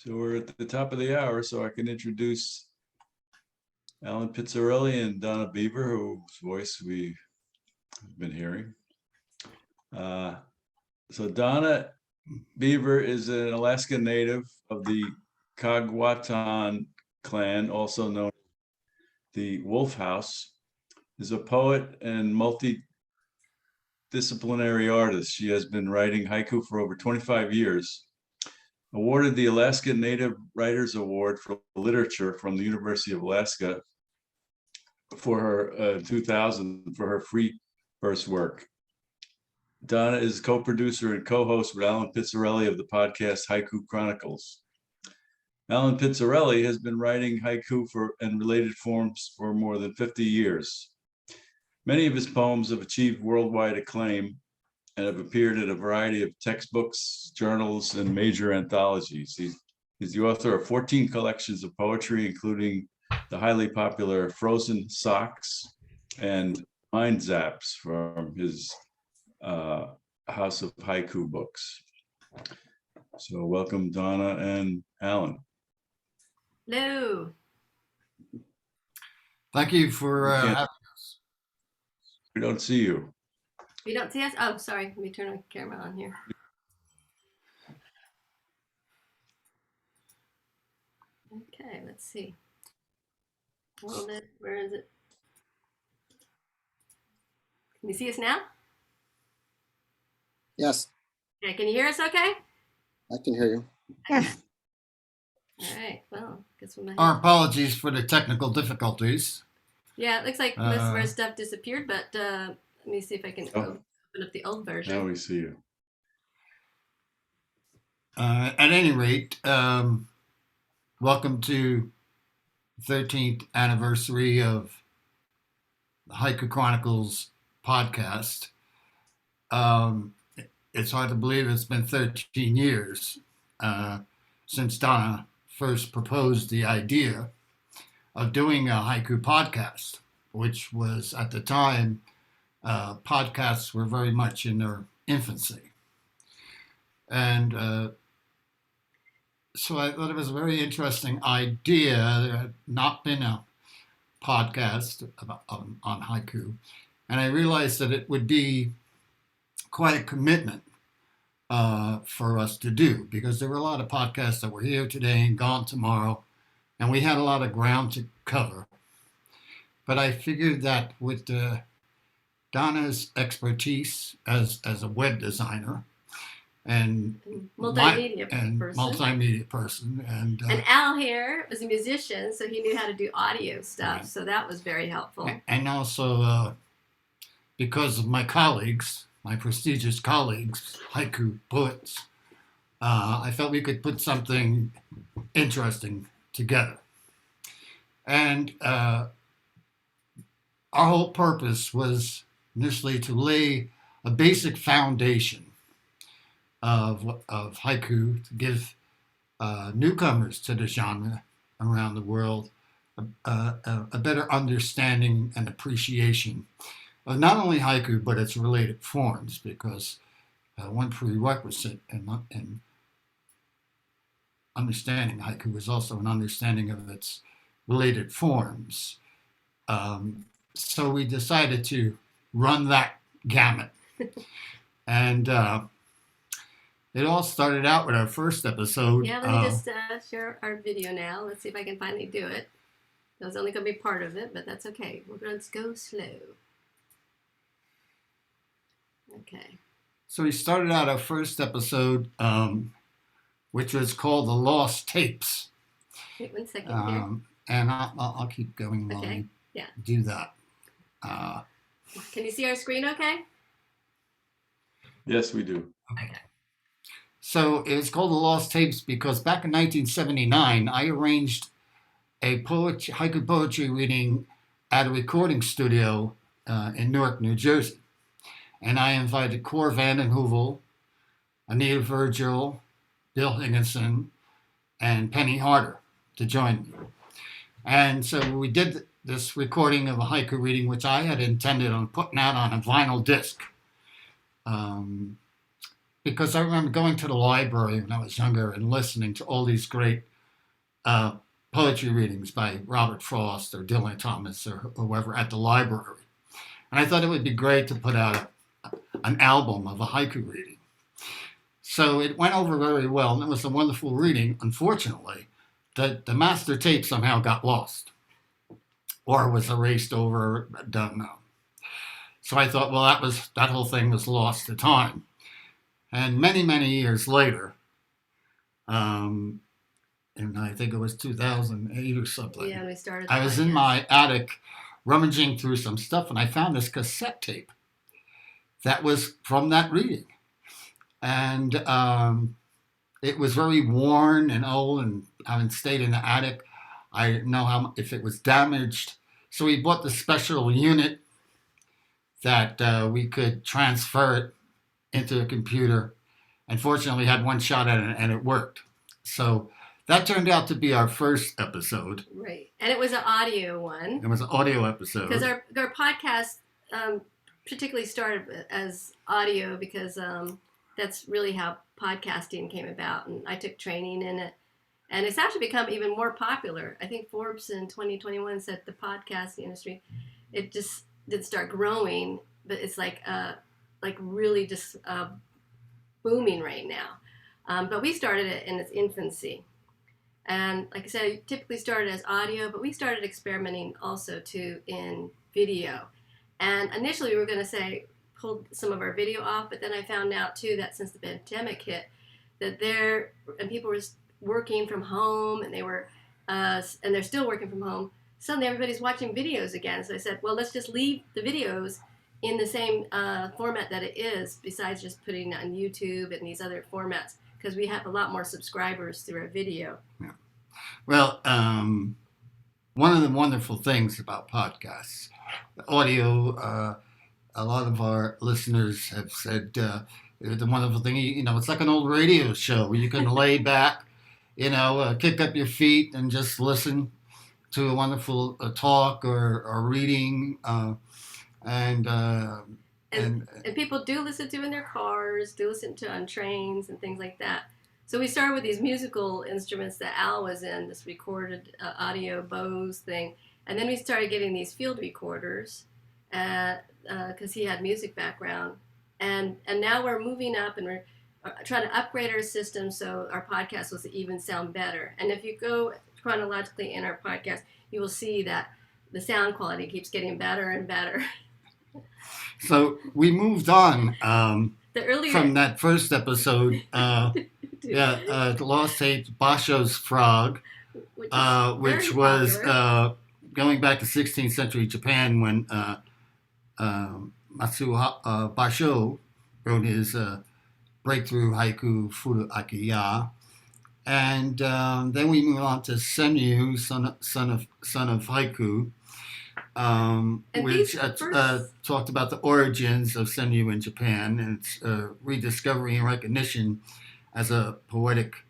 So we're at the top of the hour, so I can introduce Alan Pizzarelli and Donna Beaver, whose voice we've been hearing. So Donna Beaver is an Alaska native of the Kagwatan clan, also known as the Wolf House, is a poet and multidisciplinary artist. She has been writing haiku for over 25 years. Awarded the Alaska Native Writers Award for Literature from the University of Alaska for her 2000 for her free verse work. Donna is co-producer and co-host with Alan Pizzarelli of the podcast Haiku Chronicles. Alan Pizzarelli has been writing haiku and related forms for more than 50 years. Many of his poems have achieved worldwide acclaim and have appeared in a variety of textbooks, journals, and major anthologies. He's the author of 14 collections of poetry, including the highly popular Frozen Socks and Mind Zaps from his House of Haiku books. So welcome, Donna and Alan. Hello. Thank you for having us. We don't see you. You don't see us? Oh, sorry. Let me turn my camera on here. Okay, let's see. Hold it. Where is it? Can you see us now? Yes, Okay, can you hear us okay? I can hear you. Yes. All right, well, guess we'll Our apologies for the technical difficulties. Yeah, it looks like most of our stuff disappeared, but let me see if I can open up the old version. Now we see you. At any rate, welcome to the 13th anniversary of the Haiku Chronicles podcast. It's hard to believe it's been 13 years since Donna first proposed the idea of doing a haiku podcast, which was at the time, podcasts were very much in their infancy. And so I thought it was a very interesting idea. There had not been a podcast on haiku. And I realized that it would be quite a commitment for us to do, because there were a lot of podcasts that were here today and gone tomorrow, and we had a lot of ground to cover. But I figured that with Donna's expertise as a web designer and multimedia person, and Al here was a musician, so he knew how to do audio stuff. Right. So that was very helpful. And also because of my colleagues, my prestigious colleagues, haiku poets, I felt we could put something interesting together. And our whole purpose was initially to lay a basic foundation of haiku, to give newcomers to the genre around the world a better understanding and appreciation of not only haiku, but its related forms, because one prerequisite in understanding haiku is also an understanding of its related forms. So we decided to run that gamut. And it all started out with our first episode. Yeah, let me just share our video now. Let's see if I can finally do it. That was only going to be part of it, but that's okay. Let's go slow. Okay. So we started out our first episode, which was called The Lost Tapes. Wait 1 second here. And I'll keep going while we do that. Can you see our screen okay? Yes, we do. Okay. So it's called The Lost Tapes because back in 1979, I arranged a haiku poetry reading at a recording studio in Newark, New Jersey. And I invited Cor Vanden Heuvel, Anita Virgil, Bill Higginson, and Penny Harder to join me. And so we did this recording of a haiku reading, which I had intended on putting out on a vinyl disc. because I remember going to the library when I was younger and listening to all these great poetry readings by Robert Frost or Dylan Thomas or whoever at the library. And I thought it would be great to put out an album of a haiku reading. So it went over very well, and it was a wonderful reading. Unfortunately, the master tape somehow got lost or was erased over, don't know. So I thought, well, that whole thing was lost to time. And many, many years later, and I think it was 2008 or something. Yeah, we started. I was in my attic rummaging through some stuff, and I found this cassette tape that was from that reading. And it was very worn and old, and having stayed in the attic, I didn't know if it was damaged. So we bought the special unit that we could transfer it into a computer. And fortunately, we had one shot at it, and it worked. So that turned out to be our first episode. Right. And it was an audio one. It was an audio episode. Because our podcast particularly started as audio because that's really how podcasting came about. And I took training in it. And it's actually become even more popular. I think Forbes in 2021 said the podcasting industry, it just didn't start growing, but it's like really just booming right now. But we started it in its infancy. And like I said, it typically started as audio, but we started experimenting also too in video. And initially we were going to pull some of our video off, but then I found out too that since the pandemic hit, that people were working from home, and they're still working from home. Suddenly everybody's watching videos again. So I said, well, let's just leave the videos in the same format that it is, besides just putting it on YouTube and these other formats, because we have a lot more subscribers through our video. Yeah. Well, one of the wonderful things about podcasts, the audio, a lot of our listeners have said the wonderful thing, it's like an old radio show where you can lay back, kick up your feet and just listen to a wonderful talk or reading. And people do listen to in their cars, do listen to on trains and things like that. So we started with these musical instruments that Al was in, this recorded audio Bose thing. And then we started getting these field recorders because he had music background. And now we're moving up and we're trying to upgrade our system so our podcast will even sound better. And if you go chronologically in our podcast, you will see that the sound quality keeps getting better and better. So we moved on from that first episode. The Lost Tape, Basho's Frog, which was going back to 16th century Japan when Basho wrote his breakthrough haiku Furu Akiya. And then we move on to Senyu, son of haiku, which talked about the origins of Senyu in Japan and its rediscovery and recognition as a poetic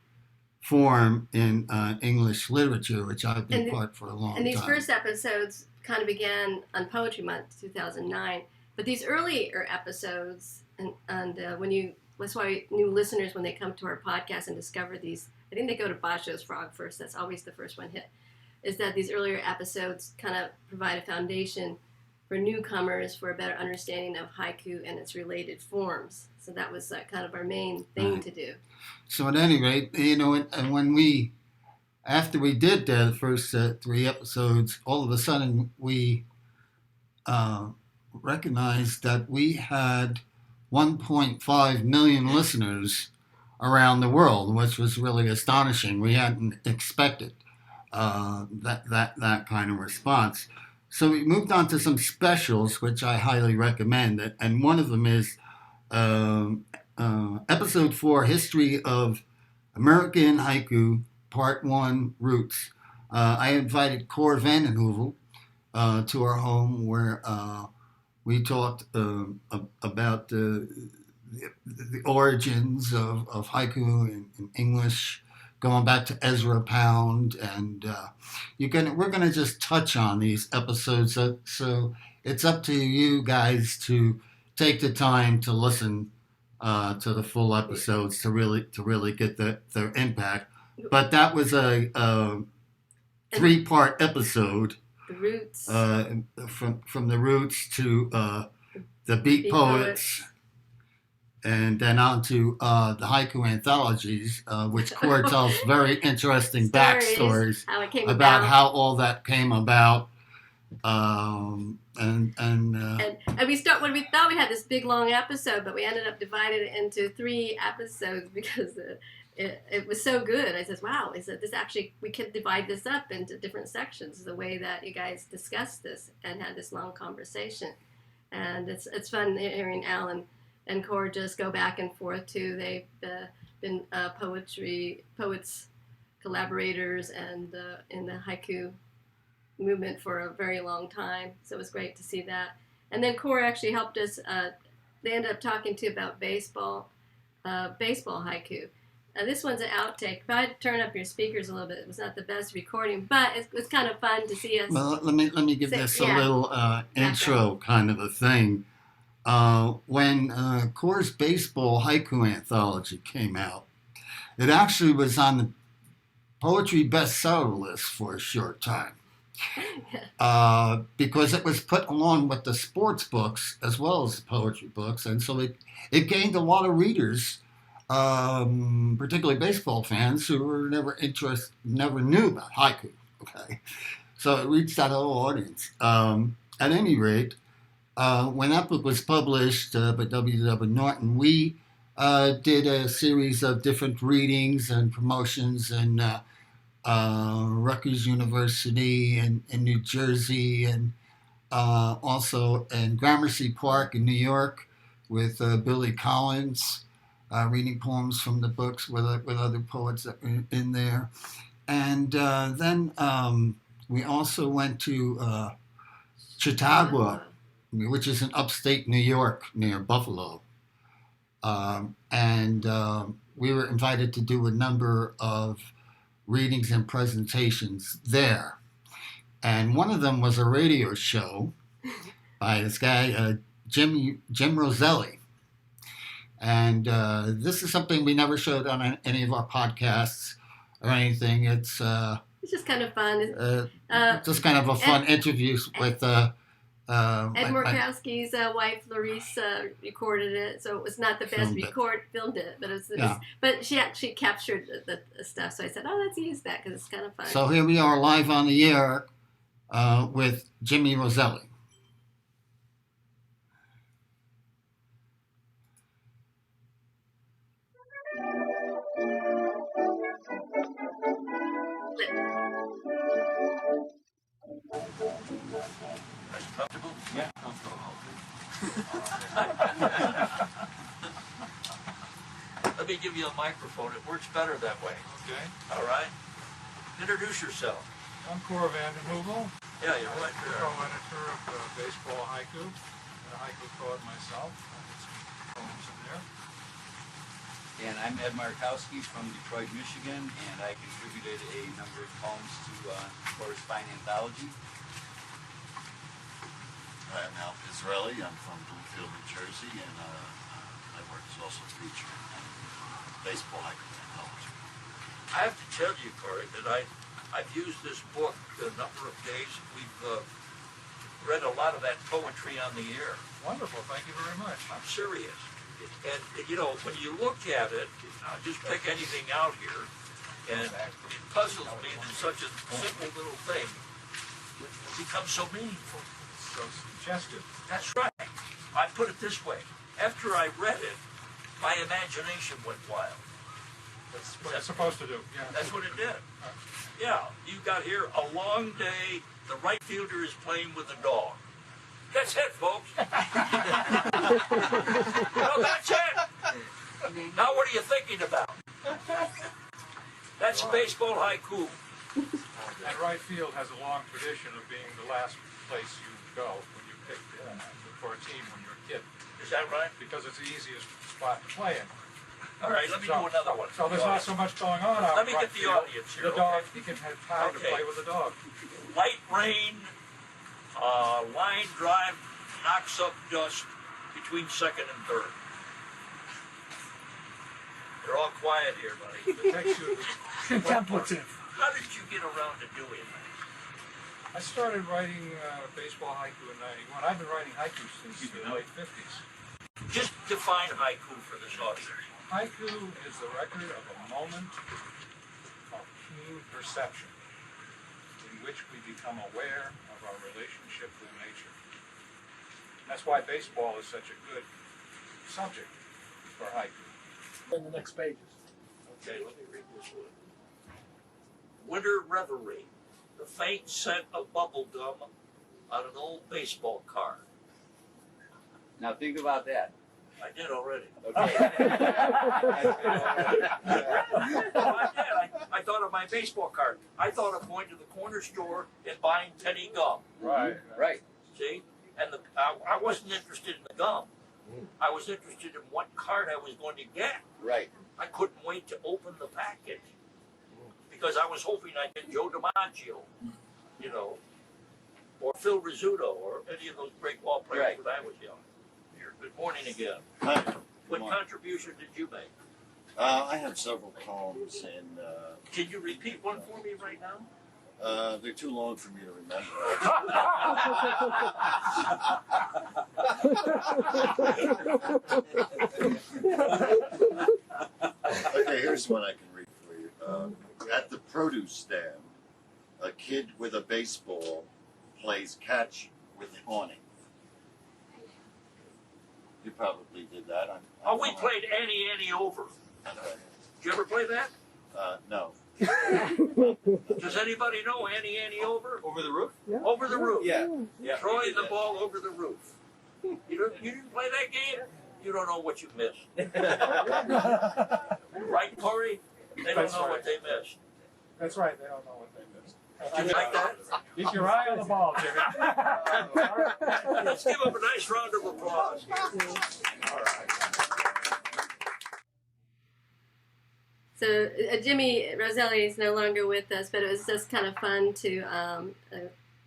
form in English literature, which I've been part for a long time. And these first episodes kind of began on Poetry Month, 2009. But these earlier episodes, that's why new listeners, when they come to our podcast and discover these, I think they go to Basho's Frog first. That's always the first one hit. Is that these earlier episodes kind of provide a foundation for newcomers for a better understanding of haiku and its related forms. So that was kind of our main thing to do. So at any rate, and after we did the first 3 episodes, all of a sudden we recognized that we had 1.5 million listeners around the world, which was really astonishing. We hadn't expected that kind of response. So we moved on to some specials, which I highly recommend. And one of them is Episode 4, History of American Haiku, Part 1, Roots. I invited Cor Vandenhoevel to our home where we talked about the origins of haiku in English, going back to Ezra Pound, and we're gonna just touch on these episodes. So it's up to you guys to take the time to listen to the full episodes to really get their impact. But that was a 3-part episode. The Roots. From the Roots to the Beat Poets, and then on to the Haiku anthologies, which Core tells very interesting backstories how it came about how all that came about. And we when we thought we had this big long episode, but we ended up dividing it into 3 episodes because it was so good. I said, wow, this actually, we can divide this up into different sections, the way that you guys discussed this and had this long conversation. And it's fun hearing Alan and Core just go back and forth too. They've been poets, collaborators, and in the haiku movement for a very long time. So it was great to see that. And then Core actually helped us. They ended up talking to about baseball haiku. This one's an outtake. If I'd turn up your speakers a little bit, it was not the best recording, but it was kind of fun to see us. Well, let me give this a little intro kind of a thing. When Core's baseball haiku anthology came out, it actually was on the poetry bestseller list for a short time. Because it was put along with the sports books as well as the poetry books, and so it gained a lot of readers, particularly baseball fans who were never knew about haiku. Okay, so it reached that whole audience. At any rate, when that book was published by W.W. Norton, we did a series of different readings and promotions in Rutgers University in New Jersey, and also in Gramercy Park in New York with Billy Collins, reading poems from the books with other poets that were in there. And then we also went to Chautauqua, which is in upstate New York near Buffalo. And we were invited to do a number of readings and presentations there. And one of them was a radio show by this guy, Jim Roselli. And this is something we never showed on any of our podcasts or anything. It's just kind of fun. Just kind of a fun interview with Ed Murkowski's wife, Larissa, recorded it, so it was not the best filmed it, but but she actually captured the stuff. So I said, "Oh, let's use that because it's kind of fun." So here we are live on the air with Jimmy Roselli. Comfortable? Yeah, comfortable. Let me give you a microphone. It works better that way. Okay. All right. Introduce yourself. I'm Cor Vanden Heuvel. Yeah, you're right there. Co-editor of Baseball Haiku, and a haiku poet myself. I did some poems in there. And I'm Ed Markowski from Detroit, Michigan, and I contributed a number of poems to Core's fine anthology. I'm Al Pizzarelli. I'm from Bloomfield, New Jersey, and my work is also featured in Baseball Haiku anthology. I have to tell you, Corey, that I've used this book a number of days. We've read a lot of that poetry on the air. Wonderful. Thank you very much. I'm serious. And, you know, when you look at it, I'll just pick anything out here, and it puzzles me that such a simple little thing becomes so meaningful. So suggestive. That's right. I put it this way. After I read it, my imagination went wild. That's what it's supposed to do. Yeah. That's what it did. Yeah, you got here a long day. The right fielder is playing with a dog. That's it, folks. No, that's it. Now what are you thinking about? That's baseball haiku. And right field has a long tradition of being the last place you go when you pick for a team when you're a kid. Is that right? Because it's the easiest spot to play in. All right, let me do another one. So there's not so much going on out Let me right get the field. audience here. The dog, you can have time to play with the dog. Light rain, line drive knocks up dust between second and third. They're all quiet here, buddy. It takes you Contemplative. How did you get around to doing that? I started writing baseball haiku in '91. I've been writing haiku since the late '50s. Just define haiku for this audience. Haiku is the record of a moment of keen perception in which we become aware of our relationship with nature. That's why baseball is such a good subject for haiku. In the next pages. Okay, let me read this one. Winter reverie, the faint scent of bubble gum on an old baseball card. Now think about that. I did already. Okay. I thought of my baseball card. I thought of going to the corner store and buying penny gum. Right. Right. See? And I wasn't interested in the gum. I was interested in what card I was going to get. Right. I couldn't wait to open the package because I was hoping I'd get Joe DiMaggio, you know, or Phil Rizzuto, or any of those great ball players Right. when I was young. Here, good morning again. Hi. What Good morning. contribution did you make? I have several poems, and Can you repeat one for me right now? they're too long for me to remember. Okay, here's one I can read for you. At the produce stand, a kid with a baseball plays catch with awning. You probably did that. Oh, we played Annie Over. Okay. Did you ever play that? No. Does anybody know Annie Over? Over the roof? Over the roof. Yeah. Yeah. Throwing the ball over the roof. You didn't play that game? You don't know what you missed. Right, Corey? They don't That's know right. what they missed. That's right. They don't know what they missed. Did you like that? Keep your eye on the ball, Jimmy. Let's give them a nice round of applause. All right. So Jimmy Roselli is no longer with us, but it was just kind of fun to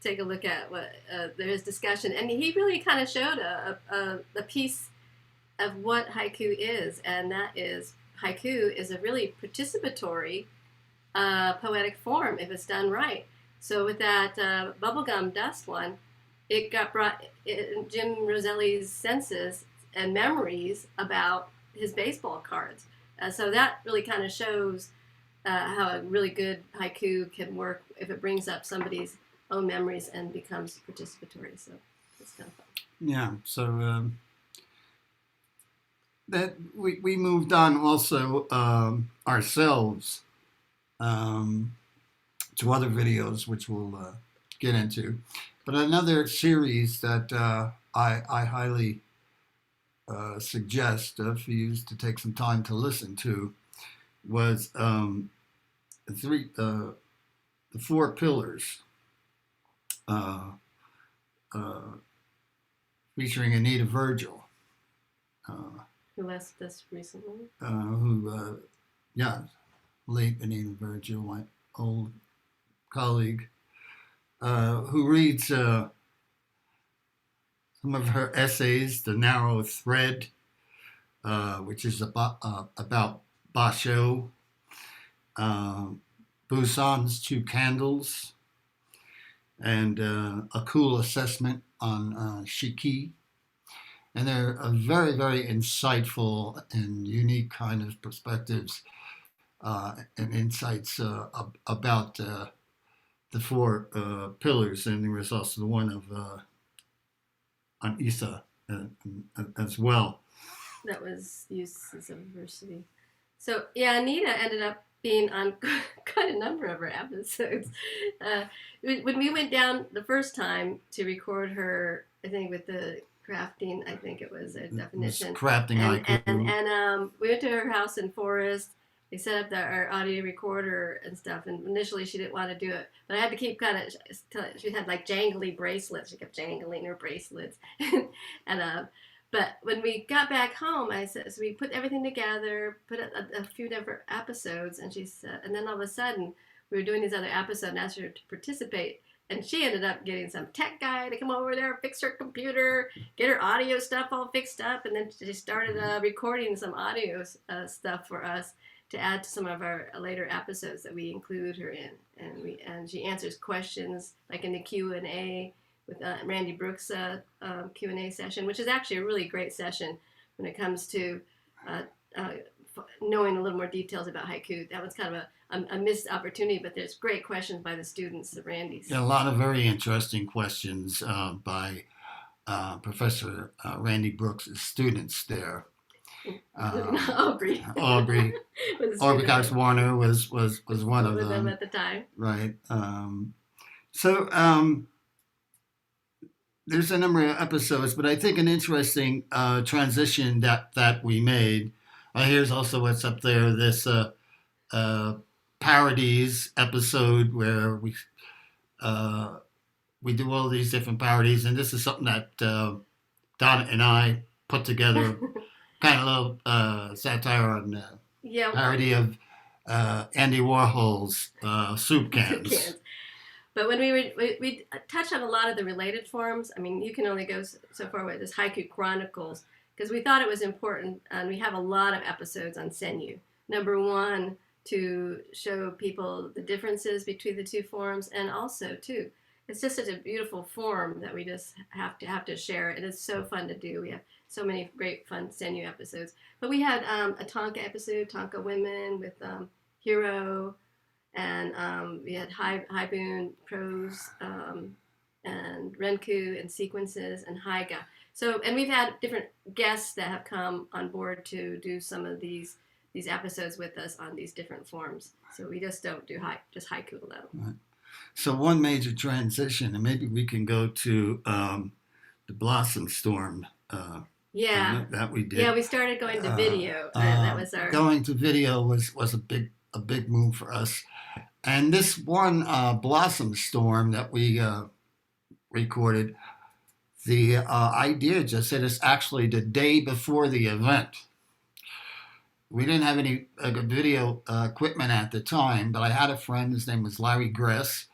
take a look at what his discussion, and he really kind of showed a piece of what haiku is, and that is haiku is a really participatory poetic form if it's done right. So with that bubblegum dust one, it got brought in Jim Roselli's senses and memories about his baseball cards. So that really kind of shows how a really good haiku can work if it brings up somebody's own memories and becomes participatory. So it's kind of fun. Yeah, so that we moved on also ourselves to other videos, which we'll get into. But another series that I highly suggest for you to take some time to listen to was the Four Pillars, featuring Anita Virgil, Who left us recently? late Anita Virgil, my old colleague, who reads some of her essays, The Narrow Thread, which is about Basho, Busan's Two Candles, and a cool assessment on Shiki. And they're a very, very insightful and unique kind of perspectives and insights about the four pillars. And there was also the one of on Isa as well. That was uses of diversity. So yeah, Anita ended up being on quite a number of her episodes. When we went down the first time to record her, I think with the crafting, I think it was a definition. Crafting haiku. And we went to her house in Forest. They set up our audio recorder and stuff. And initially she didn't want to do it, but I had to keep kind of. She had like jangly bracelets. She kept jangling her bracelets, But when we got back home, I said, so we put everything together, put a few different episodes, and she said, and then all of a sudden we were doing these other episodes and asked her to participate. and she ended up getting some tech guy to come over there, fix her computer, get her audio stuff all fixed up, and then she started recording some audio stuff for us to add to some of our later episodes that we include her in. And she answers questions like in the Q&A with Randy Brooks' Q&A session, which is actually a really great session when it comes to knowing a little more details about haiku. That was kind of a missed opportunity, but there's great questions by the students at Randy's. Yeah, a lot of very interesting questions by Professor Randy Brooks' students there. Aubrey. Aubrey Cox Warner was one of them at the time. Right. So there's a number of episodes, but I think an interesting transition that we made. Here's also what's up there. This parodies episode where we do all these different parodies, and this is something that Donna and I put together, kind of a little satire on parody of Andy Warhol's soup cans. But when we touched on a lot of the related forms, I mean, you can only go so far with this Haiku Chronicles, because we thought it was important, and we have a lot of episodes on Senyu. Number one, to show people the differences between the two forms, and also, too, it's just such a beautiful form that we just have to share. It is so fun to do. We have so many great fun Senyu episodes. But we had a Tonka episode, Tonka Women, with Hiro, and we had Haibun prose, and Renku and sequences, and Haiga. So, and we've had different guests that have come on board to do some of these episodes with us on these different forms. So we just don't do just haiku alone. Right. So one major transition, and maybe we can go to the Blossom Storm. That we did. Yeah, we started going to video. That was our going to video was a big move for us. And this one Blossom Storm that we recorded, the idea just said it's actually the day before the event. We didn't have any video equipment at the time, but I had a friend, his name was Larry Gress.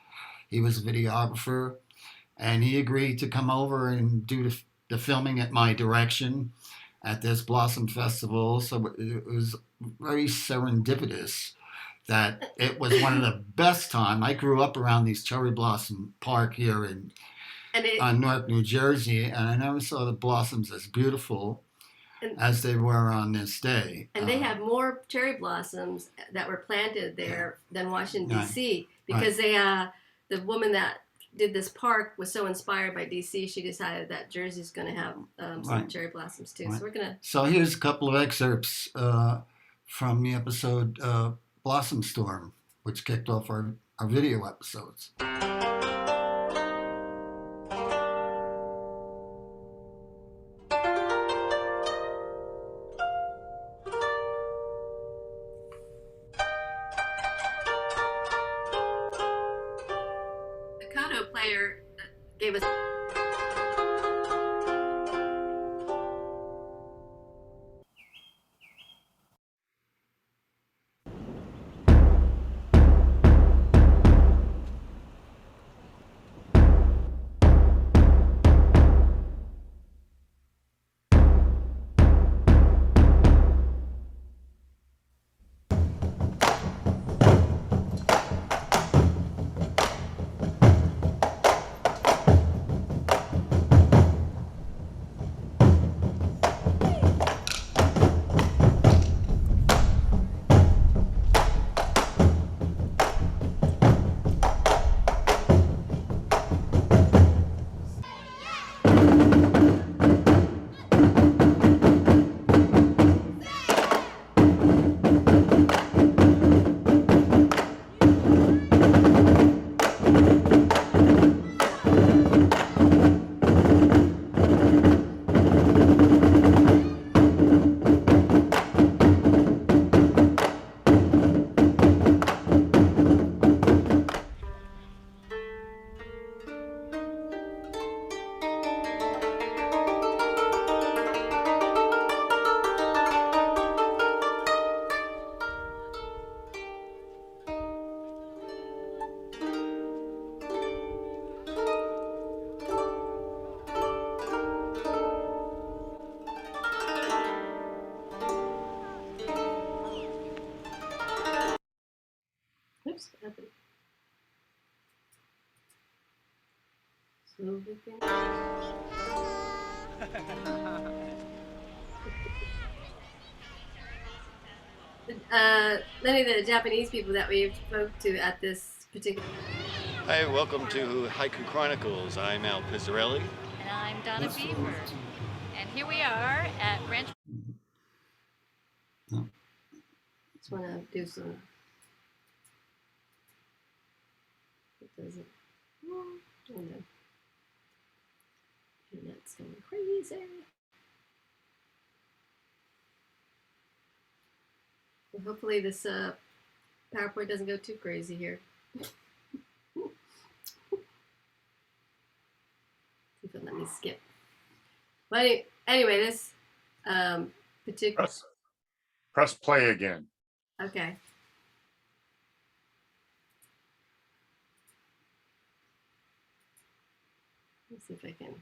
He was a videographer, and he agreed to come over and do the filming at my direction at this Blossom Festival. So it was very serendipitous that it was one of the best time. I grew up around these cherry blossom park here in Newark, New Jersey, and I never saw the blossoms as beautiful as they were on this day. And they have more cherry blossoms that were planted there than Washington, D.C. because the woman that did this park was so inspired by D.C., she decided that Jersey's going to have some cherry blossoms too. Right. So here's a couple of excerpts from the episode Blossom Storm, which kicked off our video episodes. Gave us everything. Many of the Japanese people that we spoke to at this particular. Hi, welcome to Haiku Chronicles. I'm Al Pizzarelli. And I'm Donna That's Beaver. right. And here we are at Ranch. Just want to do some. It doesn't. Oh no. Internet's going crazy. Well, hopefully this PowerPoint doesn't go too crazy here. See if it'll let me skip. But anyway, this particular. Press play again. Okay. Let's see if I can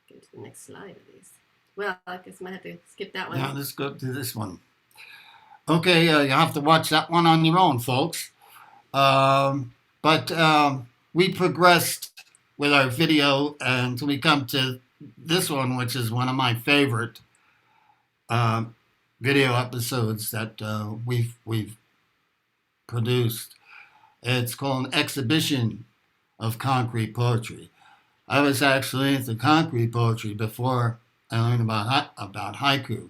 go to the next slide of these. Well, I guess I might have to skip that one. Yeah, let's go to this one. Okay, you have to watch that one on your own, folks. But we progressed with our video until we come to this one, which is one of my favorite video episodes that we've produced. It's called an exhibition of concrete poetry. I was actually into concrete poetry before I learned about haiku.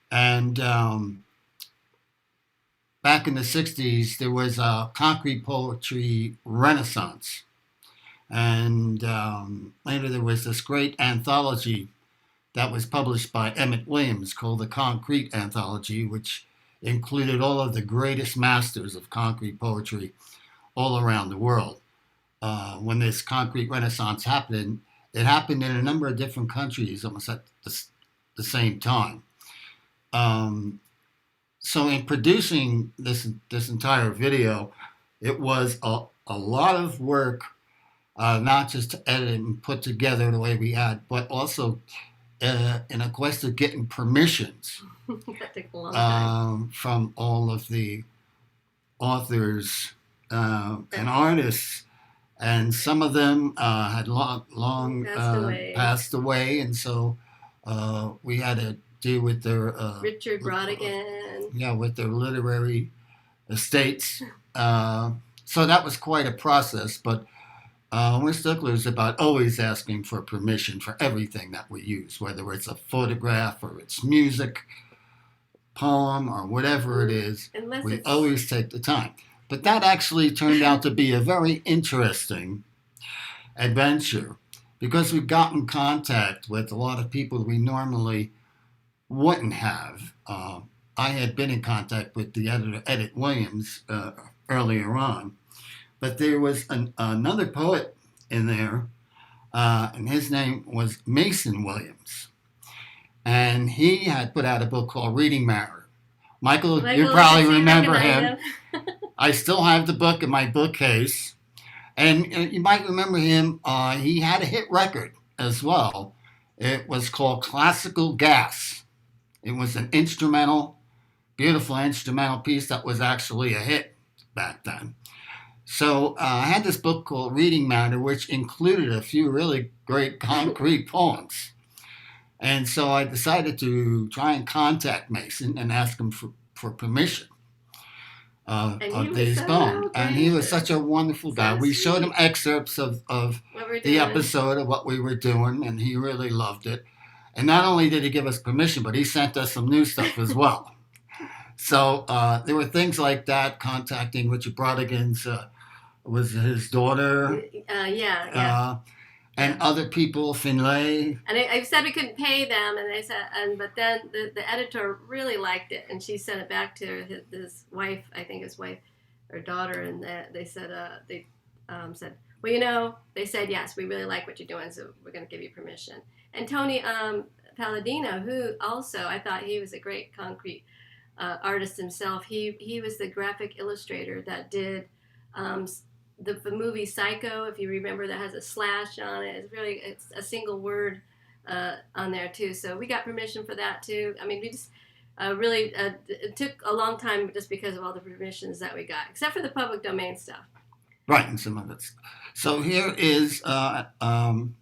And back in the 60s, there was a concrete poetry renaissance. And later there was this great anthology that was published by Emmett Williams called the Concrete Anthology, which included all of the greatest masters of concrete poetry all around the world. When this concrete renaissance happened, it happened in a number of different countries almost at the same time. So in producing this entire video, it was a lot of work, not just to edit and put together the way we had, but also in a quest of getting permissions That took a long time. from all of the authors and artists. And some of them had long passed away, and so we had to deal with their Richard Brodigan. Yeah, with their literary estates. So that was quite a process, but we're sticklers about always asking for permission for everything that we use, whether it's a photograph or it's music, poem, or whatever it is. Unless We it's always take the time. But that actually turned out to be a very interesting adventure because we got in contact with a lot of people we normally wouldn't have. I had been in contact with the editor, Emmett Williams, earlier on, but there was another poet in there, and his name was Mason Williams. And he had put out a book called Reading Matter. Michael, you probably remember him. I still have the book in my bookcase. And you might remember him. He had a hit record as well. It was called Classical Gas. It was an instrumental, beautiful instrumental piece that was actually a hit back then. So I had this book called Reading Matter, which included a few really great concrete poems. And so I decided to try and contact Mason and ask him for permission of these poems. And he was such a wonderful guy. We showed him excerpts of the episode of what we were doing, and he really loved it. And not only did he give us permission, but he sent us some new stuff as well. So there were things like that, contacting Richard Brodigan's, was his daughter. And other people, Finlay. And I said we couldn't pay them, and they said, but then the editor really liked it, and she sent it back to his wife, I think his wife or daughter, and they said, well, they said, yes, we really like what you're doing, so we're going to give you permission. And Tony Palladino, who also, I thought he was a great concrete artist himself, he was the graphic illustrator that did the movie Psycho, if you remember, that has a slash on it. It's a single word on there too. So we got permission for that too. I mean, we just it took a long time just because of all the permissions that we got, except for the public domain stuff. Right, and some of it. So here is an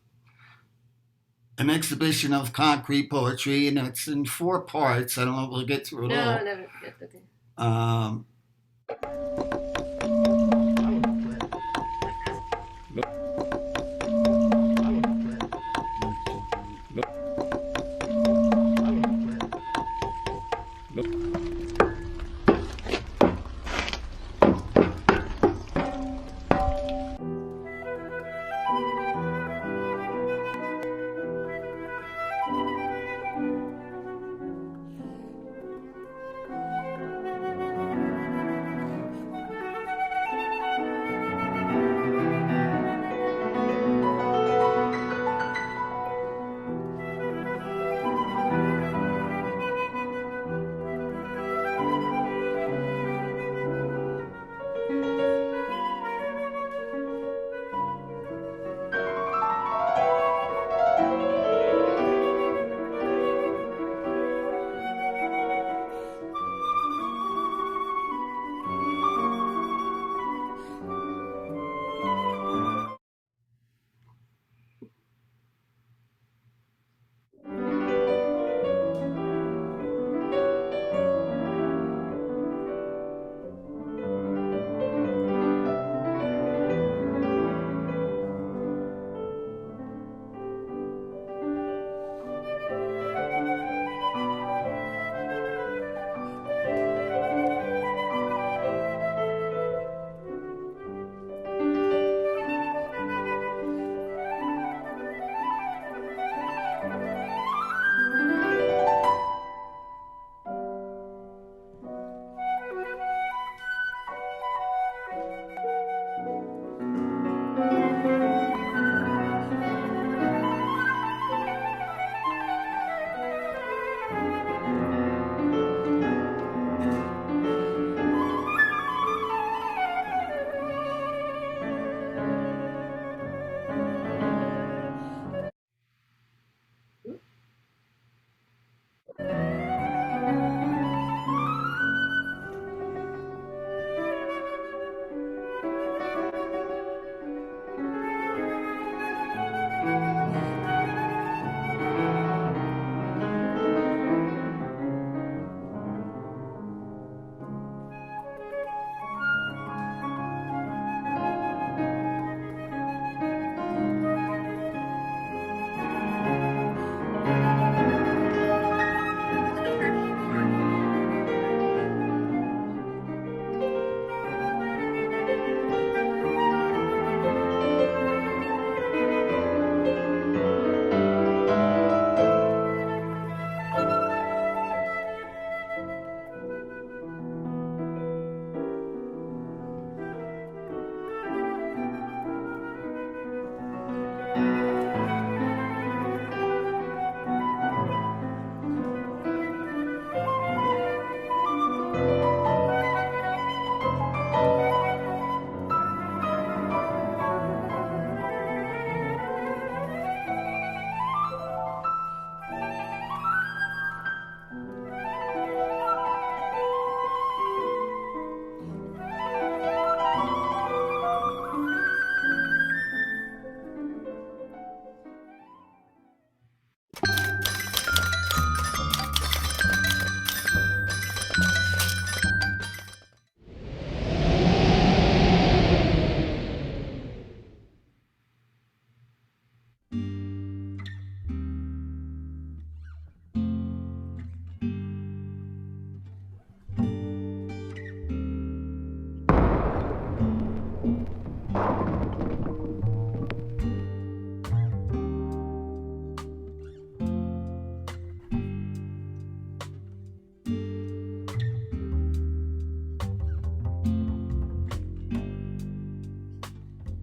exhibition of concrete poetry, and it's in 4 parts. I don't know if we'll get through it all. No, okay. Um,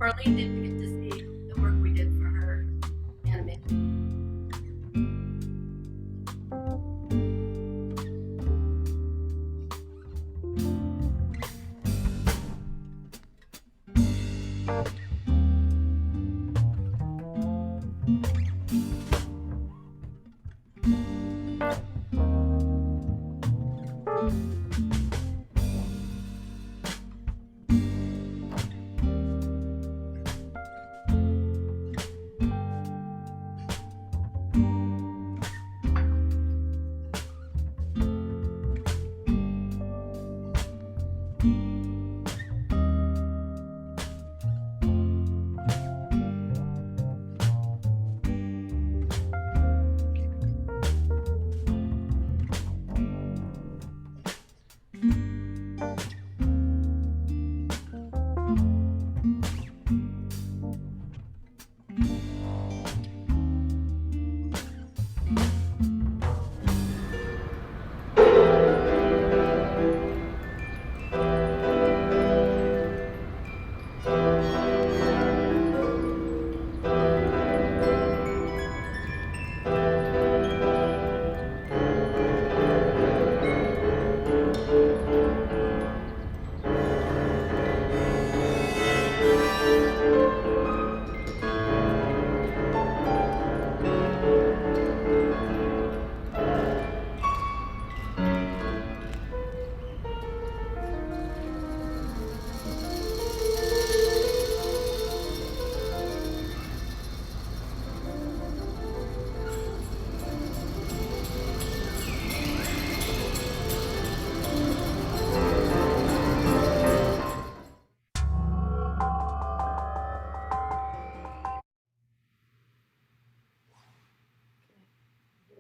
Marlene didn't get to see the work we did for her animation.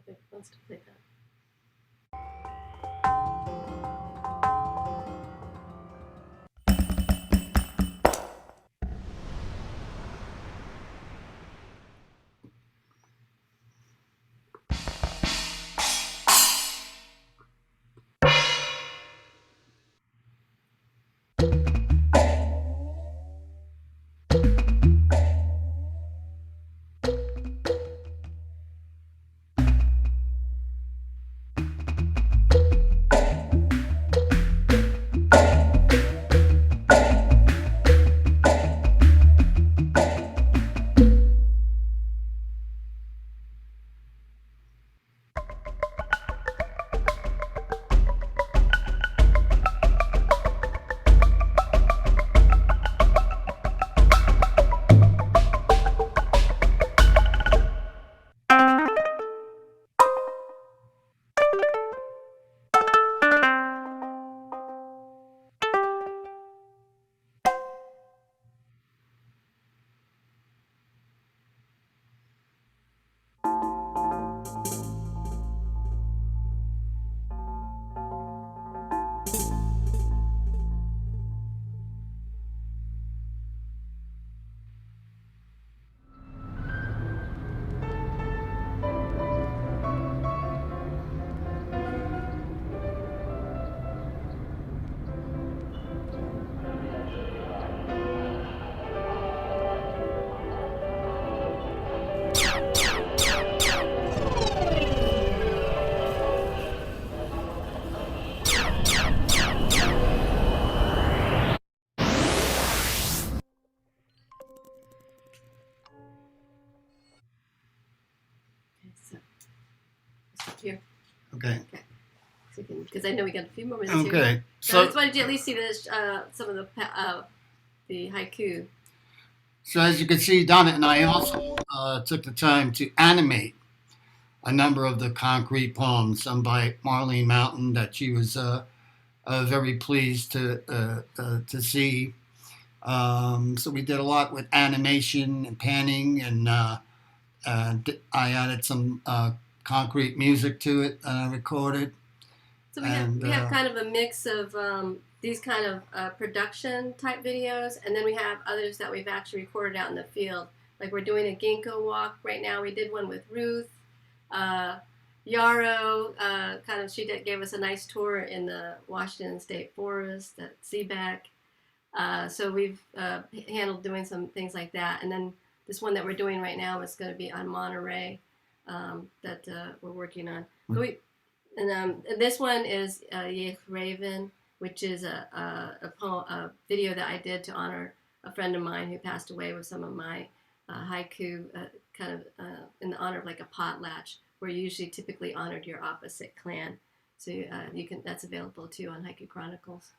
Nobody wants to play that. So, stop here. Okay. Because I know we got a few more minutes here. Okay. So I just wanted you to at least see this, some of the haiku. So as you can see, Donna and I also took the time to animate a number of the concrete poems, some by Marlene Mountain that she was very pleased to see. So we did a lot with animation and panning, and I added some concrete music to it and I recorded. So we have kind of a mix of these kind of production type videos, and then we have others that we've actually recorded out in the field. Like we're doing a ginkgo walk right now. We did one with Ruth. Yarrow, she gave us a nice tour in the Washington State Forest at Seaback. So we've handled doing some things like that. And then this one that we're doing right now is going to be on Monterey that we're working on. And this one is Yech Raven, which is a video that I did to honor a friend of mine who passed away with some of my haiku, in the honor of like a potlatch, where you usually typically honored your opposite clan. So that's available too on Haiku Chronicles.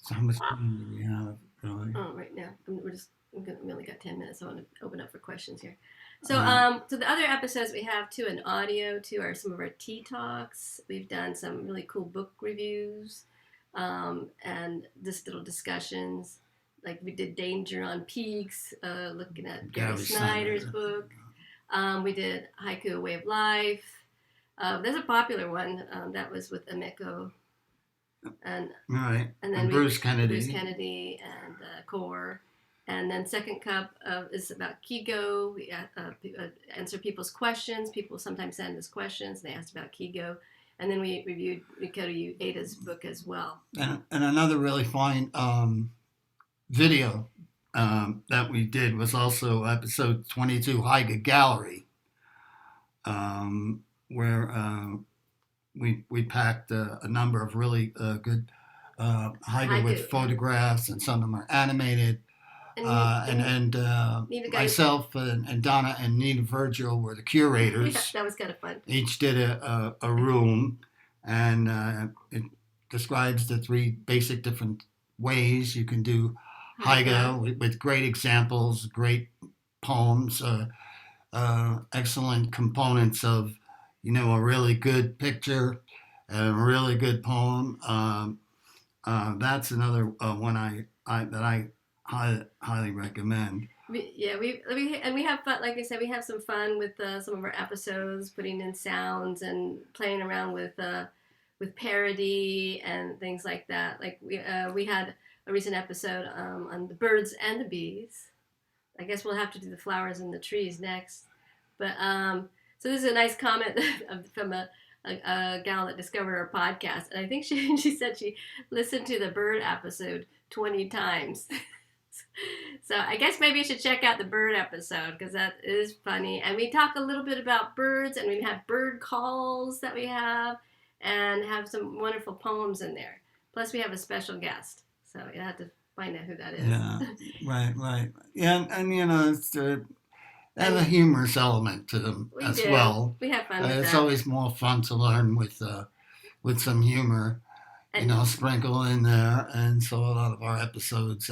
So how much time do we have, really? Oh, right now we only got 10 minutes. So I want to open up for questions here. So, so the other episodes we have too in audio too are some of our tea talks. We've done some really cool book reviews, and just little discussions. Like we did Danger on Peaks, looking at Gary Snyder's book. We did Haiku, A Way of Life. There's a popular one that was with Emeko, and then Bruce Kennedy. Bruce Kennedy and Core. And then Second Cup is about Kigo. We answer people's questions. People sometimes send us questions. They asked about Kigo. And then we reviewed Mikoto Ada's book as well. And another really fine video that we did was also episode 22, Haiga Gallery, where we packed a number of really good haiku with photographs, and some of them are animated. And myself and Donna and Nina Virgil were the curators. Yeah, that was kind of fun. Each did a room, and it describes the three basic different ways you can do haiga with great examples, great poems, excellent components of, a really good picture and a really good poem. That's another one that I highly recommend. we have fun. Like I said, we have some fun with some of our episodes, putting in sounds and playing around with parody and things like that. Like we had a recent episode on the birds and the bees. I guess we'll have to do the flowers and the trees next. But so this is a nice comment from a gal that discovered our podcast, and I think she said she listened to the bird episode 20 times. So I guess maybe you should check out the bird episode because that is funny. And we talk a little bit about birds, and we have bird calls that we have, and have some wonderful poems in there. Plus, we have a special guest, so you have to find out who that is. Yeah, right. Yeah, and you know, it's they have a humorous element to them as well. We have fun with It's that. always more fun to learn with some humor, you know, sprinkle in there, and so a lot of our episodes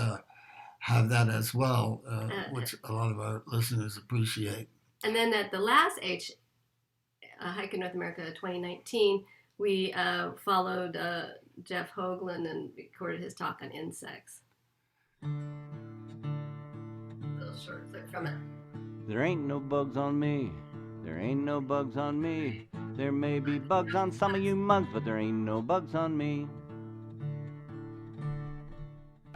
have that as well, which a lot of our listeners appreciate. And then at the last Haiku North America 2019, we followed Jeff Hoagland and recorded his talk on insects. A little short clip from it. There ain't no bugs on me. There ain't no bugs on me. There may be bugs on some of you mugs, but there ain't no bugs on me.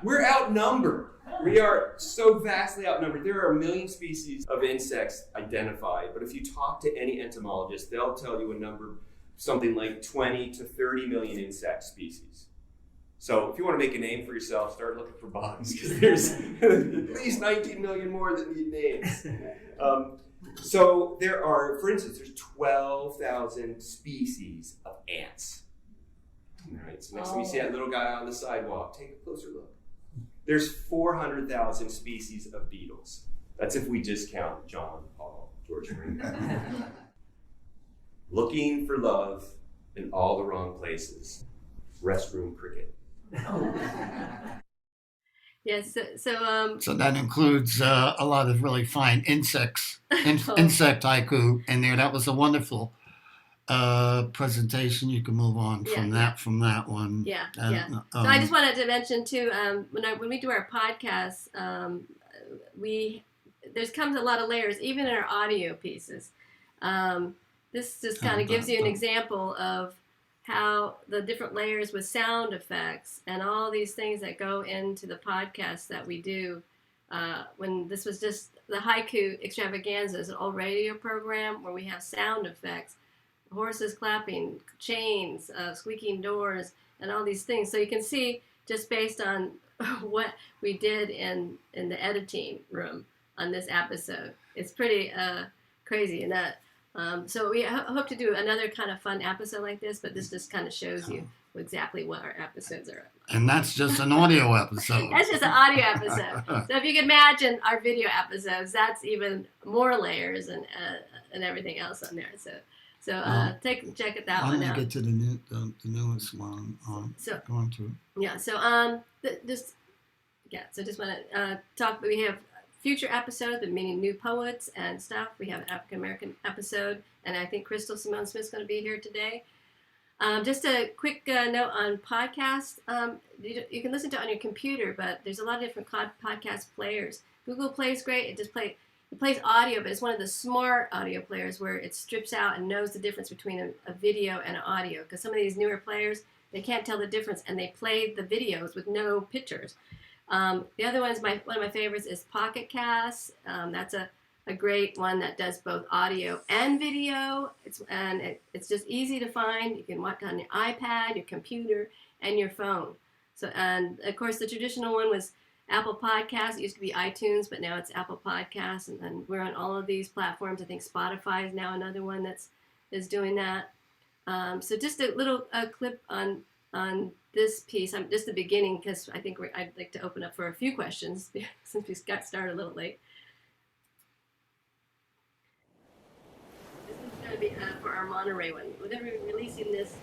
We're outnumbered. We are so vastly outnumbered. There are 1 million species of insects identified, but if you talk to any entomologist, they'll tell you a number, something like 20 to 30 million insect species. So if you want to make a name for yourself, start looking for bugs, because there's at least 19 million more that need names. So there are, for instance, there's 12,000 species of ants. All right, so next time you see that little guy on the sidewalk, take a closer look. There's 400,000 species of beetles. That's if we discount John, Paul, George, Green. Looking for love in all the wrong places. Restroom cricket. Yes. So that includes a lot of really fine insect haiku in there. That was a wonderful presentation. You can move on from that one. Yeah. So I just wanted to mention too, when we do our podcast, there's comes a lot of layers, even in our audio pieces. This just kind of gives you an example of how the different layers with sound effects and all these things that go into the podcast that we do. When this was just the Haiku Extravaganza, is an old radio program where we have sound effects, horses clapping, chains, squeaking doors, and all these things. So you can see just based on what we did in the editing room on this episode, it's pretty crazy. And that so we hope to do another kind of fun episode like this, but this just kind of shows you exactly what our episodes are. And that's just an audio episode. That's just an audio episode. So if you can imagine our video episodes, that's even more layers and everything else on there. So check that one out. I'm gonna get to the newest one. Going to. Yeah. So just want to talk. We have future episodes, meaning new poets and stuff. We have an African American episode, and I think Crystal Simone Smith's going to be here today. Just a quick note on podcasts. You can listen to it on your computer, but there's a lot of different podcast players. Google Play is great. It plays audio, but it's one of the smart audio players where it strips out and knows the difference between a video and an audio. Because some of these newer players, they can't tell the difference, and they play the videos with no pictures. The other one is one of my favorites is Pocket Cast. That's a great one that does both audio and video. It's just easy to find. You can watch it on your iPad, your computer, and your phone. So, and of course, the traditional one was Apple Podcasts. It used to be iTunes, but now it's Apple Podcasts, and then we're on all of these platforms. I think Spotify is now another one is doing that. So just a little clip on this piece. Just the beginning, because I think I'd like to open up for a few questions since we got started a little late. This is going to be for our Monterey one. We're going to be releasing this.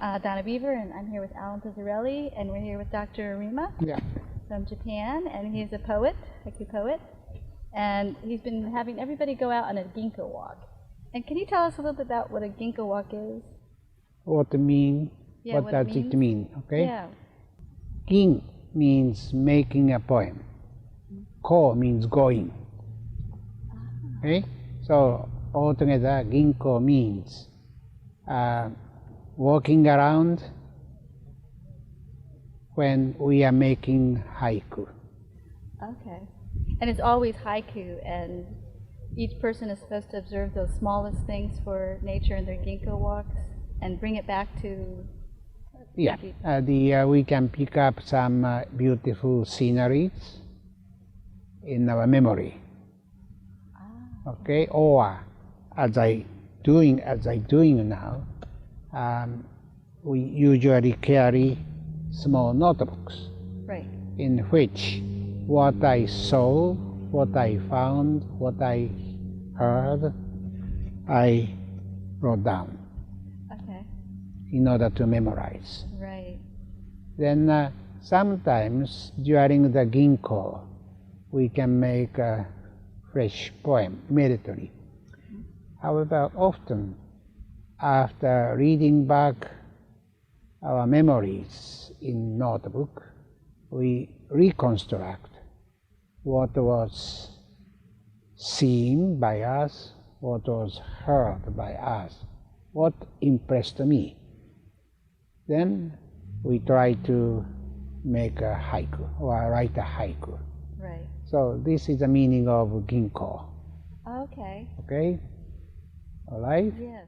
I'm Donna Beaver, and I'm here with Alan Pizzarelli, and we're here with Dr. Arima from Japan, and he's a poet, haiku poet, and he's been having everybody go out on a ginkgo walk. And can you tell us a little bit about what a ginkgo walk is? What mean? Yeah, what does it mean? Okay. Yeah. Gin means making a poem. Ko means going. Okay. So altogether, ginkgo means walking around when we are making haiku. Okay. And it's always haiku, and each person is supposed to observe those smallest things for nature in their ginkgo walks and bring it back to... Yeah, we can pick up some beautiful sceneries in our memory. Okay, or as I doing now, we usually carry small notebooks, right, in which what I saw, what I found, what I heard, I wrote down. Okay. In order to memorize. Right. Then sometimes during the ginkgo, we can make a fresh poem immediately. However, often after reading back our memories in notebook, we reconstruct what was seen by us, what was heard by us, what impressed me. Then we try to make a haiku or write a haiku. Right. So this is the meaning of ginkgo. Okay. Okay? All right? Yes.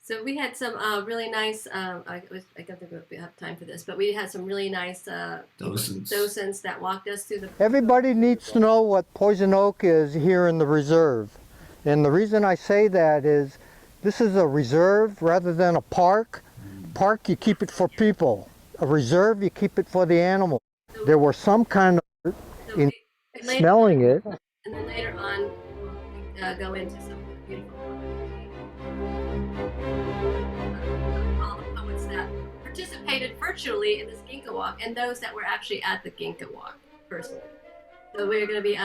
So we had some really nice, I don't think we have time for this, but we had some really nice docents that walked us through the... Everybody needs to know what poison oak is here in the reserve. And the reason I say that is this is a reserve rather than a park. Park, you keep it for people. A reserve, you keep it for the animals. There was some kind of in smelling it. And then later on, we'll go into some beautiful all the poets that participated virtually in this ginkgo walk and those that were actually at the ginkgo walk personally. So we're going to be,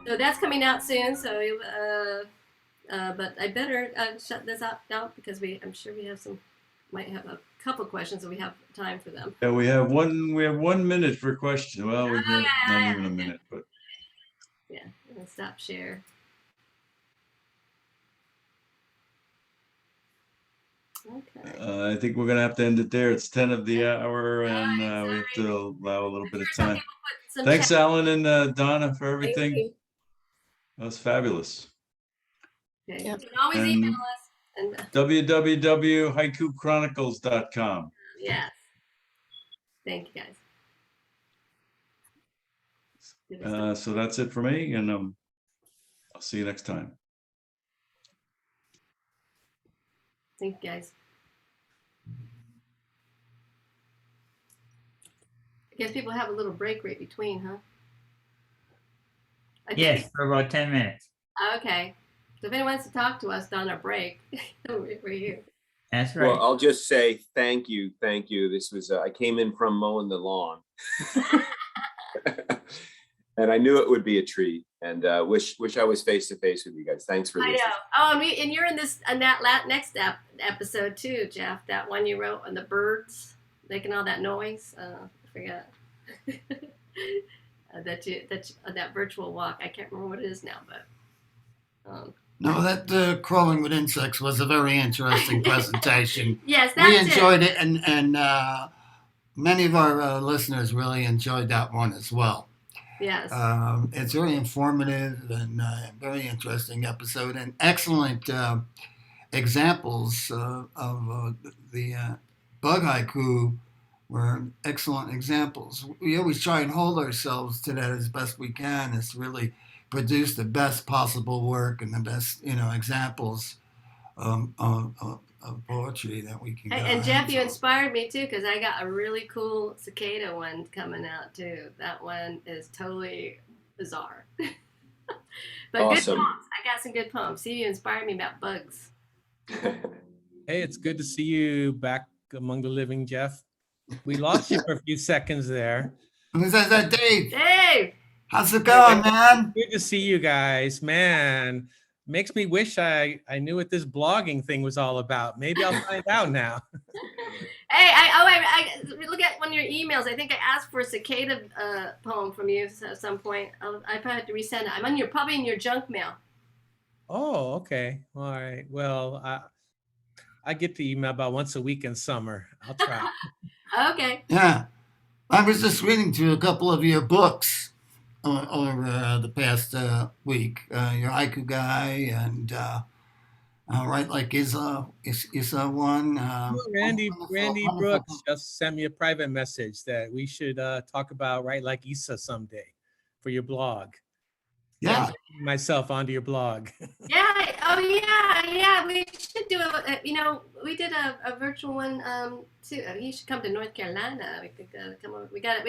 so that's coming out soon. So, but I better shut this out now because I'm sure we have might have a couple questions and we have time for them. Yeah, we have 1 minute for questions. Well, we have not even a minute, but. Yeah, I'm going to stop share. Okay. I think we're going to have to end it there. It's 10 of the hour, and we have to allow a little bit of time. Thanks, Alan and Donna, for everything. That was fabulous. Okay. You can always email us. And, www.haikuchronicles.com. Yes. Thank you, guys. So that's it for me, and I'll see you next time. Thank you, guys. I guess people have a little break right between, huh? Yes, for about 10 minutes. Okay. So if anyone wants to talk to us on our break, we're here. That's right. Well, I'll just say thank you. This was I came in from mowing the lawn, and I knew it would be a treat. And wish I was face to face with you guys. Thanks for this. I know. Oh, and you're in that next episode too, Jeff. That one you wrote on the birds making all that noise. I forgot. that virtual walk. I can't remember what it is now, but. No, that crowing with insects was a very interesting presentation. Yes, we enjoyed it, and many of our listeners really enjoyed that one as well. Yes, it's very informative and very interesting episode, and excellent examples of the bug haiku were excellent examples. We always try and hold ourselves to that as best we can. It's really produce the best possible work and the best, examples of poetry that we can. And Jeff, you inspired me too because I got a really cool cicada one coming out too. That one is totally bizarre, but awesome. Good poems. I got some good poems. See, you inspired me about bugs. Hey, it's good to see you back among the living, Jeff. We lost you for a few seconds there. Who's that, Dave? Dave! How's it going, man? Good to see you guys, man. Makes me wish I knew what this blogging thing was all about. Maybe I'll find out now. Hey, I look at one of your emails. I think I asked for a cicada poem from you at some point. I probably have to resend it. I'm on your probably in your junk mail. Oh, okay. All right. Well, I get the email about once a week in summer. I'll try. Okay. Yeah. I was just reading through a couple of your books over the past week. Your Haiku guy and Right Like Isa one. Randy Brooks just sent me a private message that we should talk about Right Like Isa someday for your blog. Yeah. Myself onto your blog. Yeah. Oh, yeah. We should do it. We did a virtual one too. You should come to North Carolina. We could come over. We got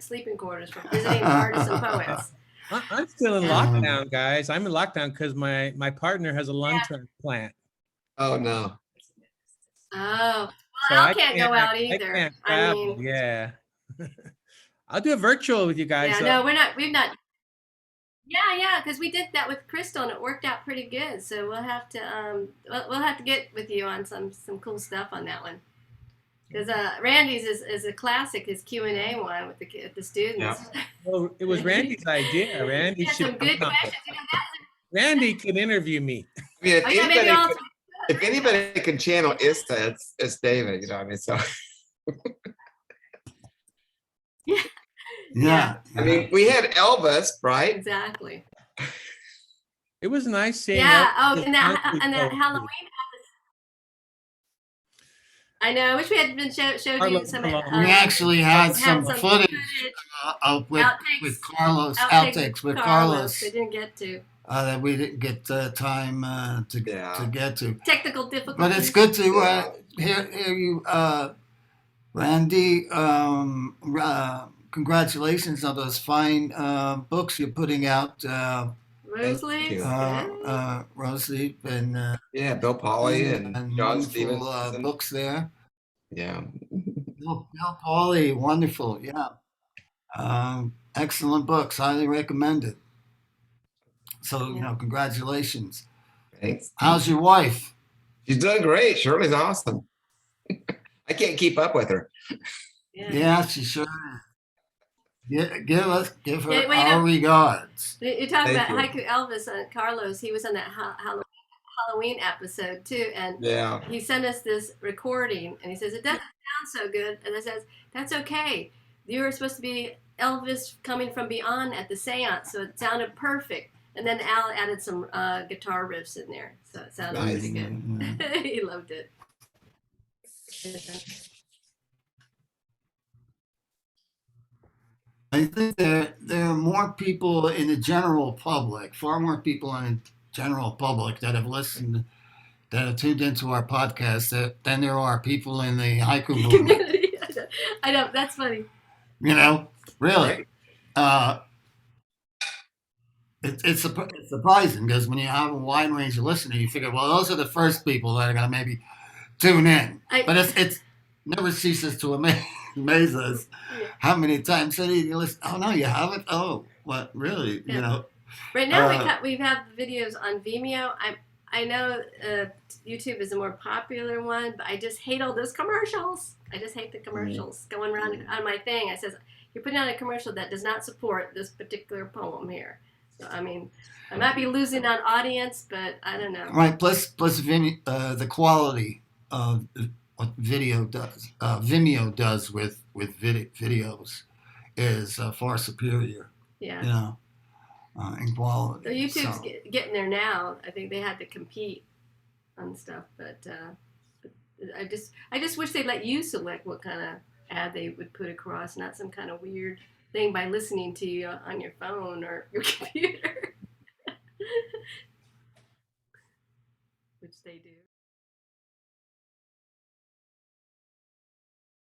sleeping quarters for visiting artists and poets. I'm still in lockdown, guys. I'm in lockdown because my partner has a lung transplant. Oh no. Oh, well, So I can't go out either. I can't travel. Yeah. I'll do a virtual with you guys. Yeah, no, we've not. Yeah, because we did that with Crystal and it worked out pretty good. So we'll have to get with you on some cool stuff on that one. Because Randy's is a classic, his Q&A one with the students. Yeah. Well, it was Randy's idea. Randy should. Some good questions. Randy can interview me. I mean, if anybody can channel Ista, it's David. You know what I mean? So. Yeah. I mean, we had Elvis, right? Exactly. It was nice seeing. Yeah. Elvis. And that Halloween. I know. I wish we had been showed you some. We actually had some footage with Carlos, outtakes with Carlos. We didn't get to. That we didn't get time to get to. Technical difficulties. But it's good to hear you, Randy. Congratulations on those fine books you're putting out. Roseleaf. Roseleaf and yeah, Bill Pauley and John Stevens books there. Yeah. Bill Pauley, wonderful. Yeah. Excellent books. Highly recommended. So, congratulations. Thanks. How's your wife? She's doing great. Shirley's awesome. I can't keep up with her. Yeah, she sure is. Give her our regards. You're talking about Haiku Elvis and Carlos. He was on that Halloween episode too, and he sent us this recording, and he says it doesn't sound so good, and I says that's okay. You were supposed to be Elvis coming from beyond at the seance, so it sounded perfect. And then Al added some guitar riffs in there, so it sounded really good. Mm-hmm. He loved it. I think there are more people in the general public, far more people in the general public that have listened, that have tuned into our podcast than there are people in the haiku movement. I know, that's funny. Really. It's surprising because when you have a wide range of listeners, you figure, well, those are the first people that are going to maybe tune in. But it's never ceases to amaze us how many times you listen. Oh, no, you haven't? Oh, what? Really? Yeah. Right now we have videos on Vimeo. I know YouTube is a more popular one, but I just hate all those commercials. I just hate the commercials going around on my thing. I says, you're putting on a commercial that does not support this particular poem here. So, I mean, I might be losing on audience, but I don't know. Right. Plus the quality of what Vimeo does with videos is far superior. Yeah. In quality. So YouTube's getting there now. I think they had to compete on stuff, but I just wish they'd let you select what kind of ad they would put across, not some kind of weird thing by listening to you on your phone or your computer, which they do.